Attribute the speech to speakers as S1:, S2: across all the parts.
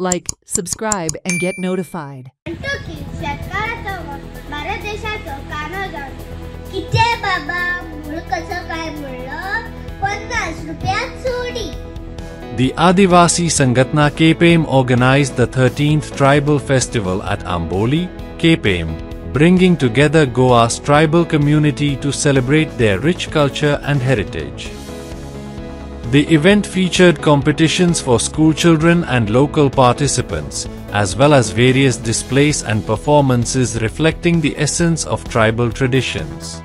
S1: Like, subscribe, and get notified.
S2: The Adivasi Sangatna KPM organized the 13th Tribal Festival at Amboli, KPM, bringing together Goa's tribal community to celebrate their rich culture and heritage. The event featured competitions for school children and local participants, as well as various displays and performances reflecting the essence of tribal traditions.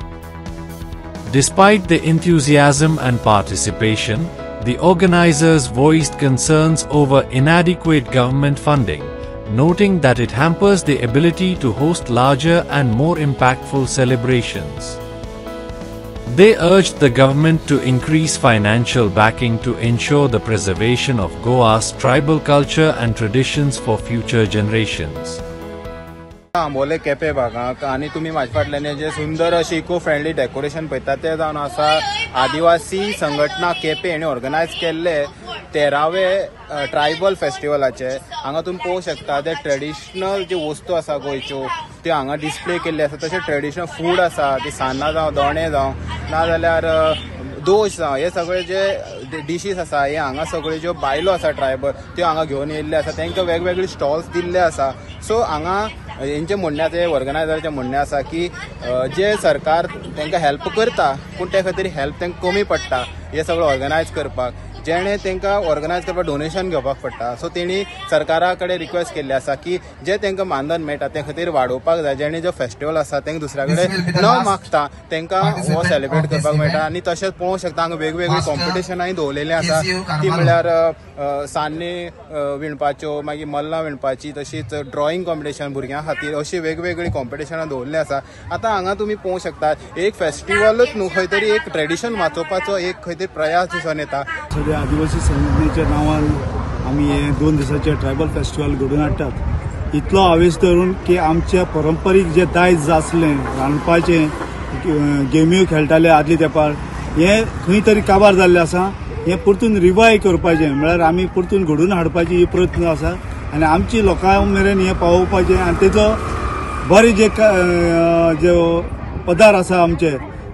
S2: Despite the enthusiasm and participation, the organizers voiced concerns over inadequate government funding, noting that it hampers the ability to host larger and more impactful celebrations. They urged the government to increase financial backing to ensure the preservation of Goa's tribal culture and traditions for future generations.
S3: Ambole केपे भागाक आणि तुम्ही माझ्या फाटल्याने जे सुंदर अशी eco friendly decoration पळयता ते जावन आसा आदिवासी संघटना केपे हांणी ऑर्गनायज केल्ले 13वे ट्रायबल फेस्टिवलाचे. हांगा तुम्ही पळोवंक शकता ते ट्रेडिशनल जी वस्तू आसा गोंयच्यो त्यो हांगा डिस्प्ले केल्ले आसा. तशें ट्रेडिशनल फूड आसा, ती सान्नां जावं दोणे जावं नाजाल्यार दोश जावं हे सगळे जे डिशीज आसा हे हांगा सगळ्यो ज्यो बायलो आसा ट्रायबल त्यो हांगा घेवन येयल्ले आसा. तांकां वेगवेगळे स्टॉल्स दिल्ले आसा. सो हांगा हेंचे म्हणण्याचे ऑर्गनायझराचें म्हणणें आसा की जे सरकार तांकां हेल्प करता पूण ते खातीर हेल्प तांकां कमी पडटा हे सगळें ऑर्गनायज करपाक. जेणे तांकां ऑर्गनायज करपाक डोनेशन घेवपाक पडटा. सो तेणी सरकारा कडेन रिक्वेस्ट केल्ली आसा की जे तांकां मानधन मेळटा ते खातीर वाडोवपाक जाय. जेणे जो फेस्टिवल आसा तांकां दुसऱ्या कडेन न मागता तांकां हो सेलिब्रेट करपाक मेळटा. आनी तशेंच पळोवंक शकता हांगा वेगवेगळी कॉम्पिटिशनाय दवरलेलीं आसा. ती म्हळ्यार सान्नी विणपाच्यो, मागीर मल्लां विणपाची, तशीच ड्रॉइंग कॉम्पिटिशन भुरग्यां खातीर अशी वेगवेगळी कॉम्पिटिशनां दवरल्लीं आसा. आतां हांगा तुमी पळोवंक शकता एक फेस्टिवलूच न्हू खंय तरी एक ट्रेडिशन वाचोवपाचो एक खंय तरी प्रयास दिसून येता.
S4: आदिवासी संघटनेच्या नावान आम्ही हे 2 दिसाचे ट्रायबल फेस्टिवल घडोवन हाडटात. इतलो आवेश धरून की आमचे पारंपारीक जे दायज आसलें रांदपाचें, गेम्यो खेळटाले आदले तेंपार, हे खंय तरी काबार जाल्लें आसा. हे परतून रिवाय करपाचें म्हळ्यार आमी परतून घडोवन हाडपाची ही प्रयत्न आसा आनी आमची लोकां मेरेन हे पावोवपाचें. आनी तेजो बरे जे पदार्थ आसा आमचे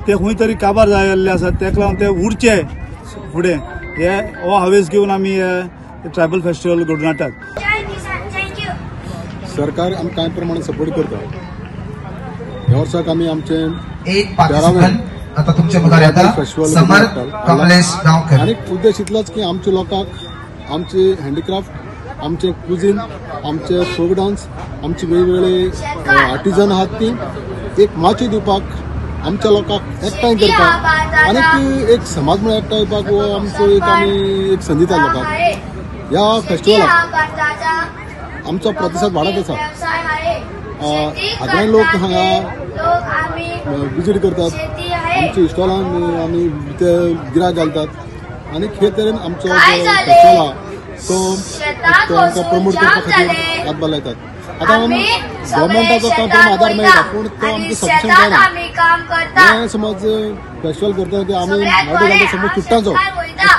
S4: ते खंय तरी काबार जाल्ले आसा. तेका लागून ते उरचे फुडें हे हो हावेस घेवन आमी ट्रायबल फेस्टिवल घडोवन हाडटात.
S5: सरकार आमकां कांय प्रमाणात सपोर्ट करता. ह्या वर्साक आमी आमचे 13वे
S6: आता तुमच्या मुखार येता समर कमलेश गांवकर.
S5: आणि उद्देश इतलोच की आमच्या लोकांक आमचे हँडीक्राफ्ट, आमचे कुझिन, आमचे फोक डान्स, आमचे वेगवेगळे आर्टिजन आहात ती एक माची दिवपाक, आमच्या लोकांक एकठांय करपाक आणि ती एक समाज म्हणून एकठांय येवपाक हो आमचो एक आमी एक संदी दिता लोकांक. ह्या फेस्टिवलाक आमचो प्रतिसाद वाडत आसा. हाजारांनी लोक हांगा विजीट करतात. आमच्या स्टॉलान आमी ते गिरायक घालतात आणि हे तरेन आमचो जो फेस्टिवल आहा तो तांकां प्रमोट करपा खातीर हातभार लायतात. आता गव्हर्मेंटाचो कांय प्रमाण आदार मेळटा पूण तो आमकां सफिशियंट जायना. हे समज फेस्टिवल करता ते आमी मागीर समज चुट्टांचो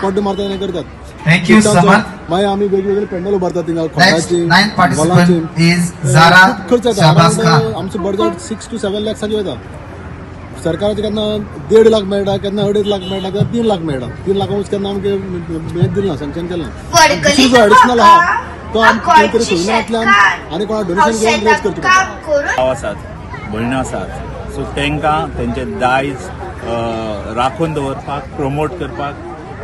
S5: पड्डो मारता हें करतात. मागीर आमी वेगवेगळे पेंडल उबारतात थिंगा खोडाची, बॉलांची. खूब खर्च येता. आमचो बडजट 6 to 7 लाखांची वयता. सरकाराचे केन्ना 1.5 लाख मेळटा, केन्ना 2.5 लाख मेळटा, केन्ना 3 लाख मेळटा. 3 लाखांच केन्ना आमकां हें दिलना, सँक्शन केलें ना. दुसरो जो एडिशनल आहा तो आमकां खंय तरी सोयऱ्यांतल्यान आनी कोणा डोनेशन घेवन रेज करचें पडटा.
S7: गांव आसात, भयणो आसात, सो तांकां तेंचे दायज राखून दवरपाक, प्रमोट करपाक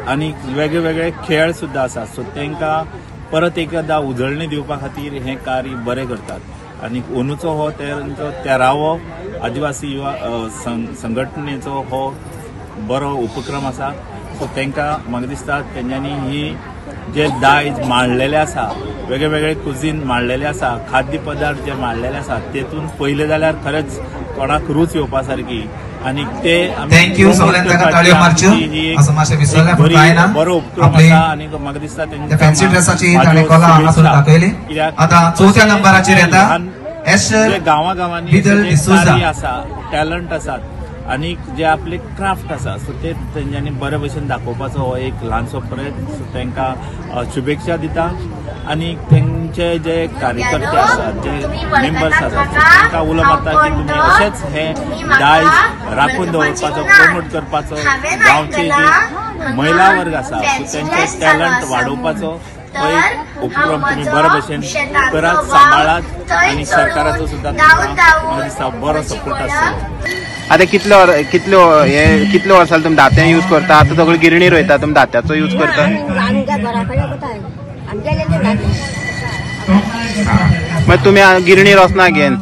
S7: आनी वेगळे वेगळे खेळ सुद्दां आसात. सो तांकां परत एकदा उजळणी दिवपा खातीर हें कार्य बरें करतात. आनी अंदूचो हो तेंचो 13वो आदिवासी युवा संघटनेचो हो बरो उपक्रम आसा. सो तांकां म्हाका दिसता तेंच्यांनी ही जे दायज मांडलेले आसा, वेगळे वेगळे कुझीन मांडलेले आसा, खाद्य पदार्थ जे मांडलेले आसा तेतून पयले जाल्यार खरेंच कोणाक रूच येवपा सारकी आनी ते बरो उपक्रम आसा. आनी म्हाका दिसता जे गांवांनी आसा, टॅलंट आसात आनी जे आपले क्राफ्ट आसा सो ते तेंच्यांनी बरे भशेन दाखोवपाचो हो एक ल्हानसो प्रयत्न. सो तांकां शुभेच्छा दिता आनी आमचे जे कार्यकर्ते आसात जे मेंबर्स आसात तांकां उलो मारता की तुमी अशेंच हे दायज राखून दवरपाचो प्रमोट करपाचो गांवचे जे महिला वर्ग आसा त्यांचे टॅलंट वाडोवपाचो तो एक उपक्रम तुम्ही बरे भशेन करात सांबाळात आणि सरकाराचो सुद्दां म्हाका दिसता बरो सपोर्ट आसतलो.
S3: आता कितले वर्सां तुम्ही दातें यूज करता? आता सगळं गिरणीर वयता, तुम्ही दात्याचो यूज करता? मग तुम्ही गिरणीर वचना घेन?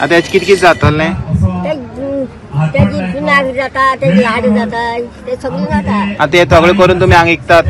S3: आता हेच कितें जातलें?
S8: त्याची पिनाक जाता, त्याची हाडी जाता, ते सगळी जाता.
S3: आता हे सगळें करून तुम्ही हांगा विकतात?